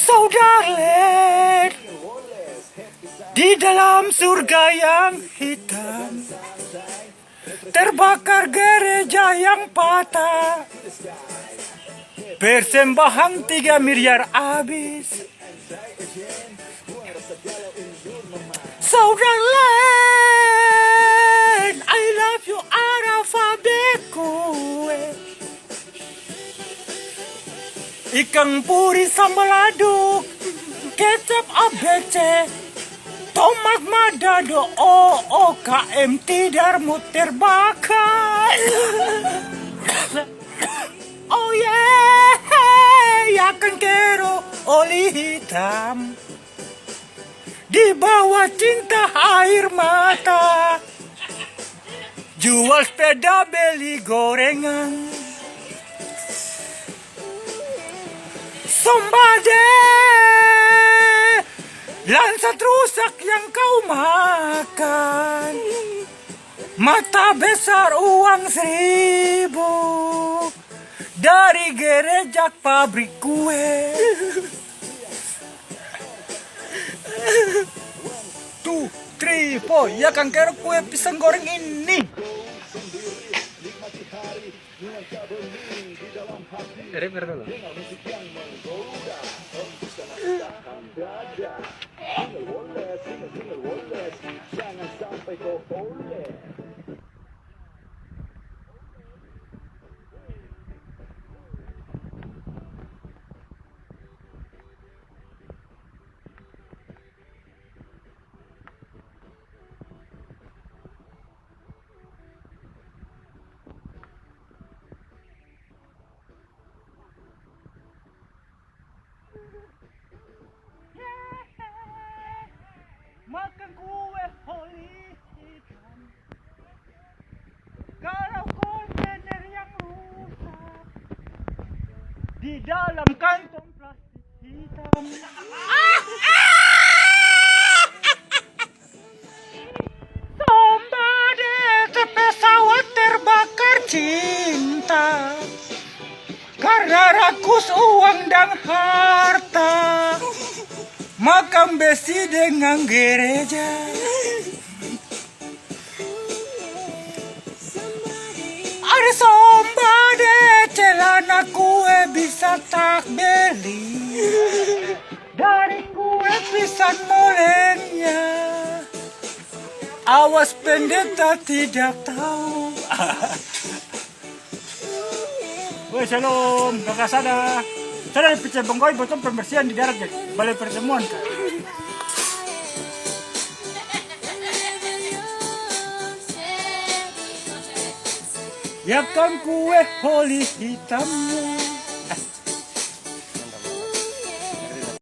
Saudara, di dalam surga yang hitam terbakar gereja yang patah. Persembahan 3 miliar habis. Saudara, I love you Arafabeku. Ikan puri sambal aduk, kecap ABC, tomat madado, KM tidarmu terbakar. Oh yeah, yakan kero oli hitam, di bawah cinta air mata, jual sepeda beli gorengan. Somebody, lansat rusak yang kau makan, mata besar uang 1000 dari gereja pabrik kue. 2, 3, 4, ya kan kira kue pisang goreng ini. Makan kue holi hitam, kalau kontainer yang rusak di dalam kantong plastik hitam. Somebody, pesawat terbakar cinta karena rakus uang dan harta. Makam besi dengan gereja. Ada somebody, celana kue bisa tak beli, dari kue pisang molenya. Awas pendeta tidak tahu. Woi, shalom, kakak Sada. Saya dari pecah bengkoi botol pembersihan di darat ya, balai pertemuan kan. Ya kan kue holi hitamnya.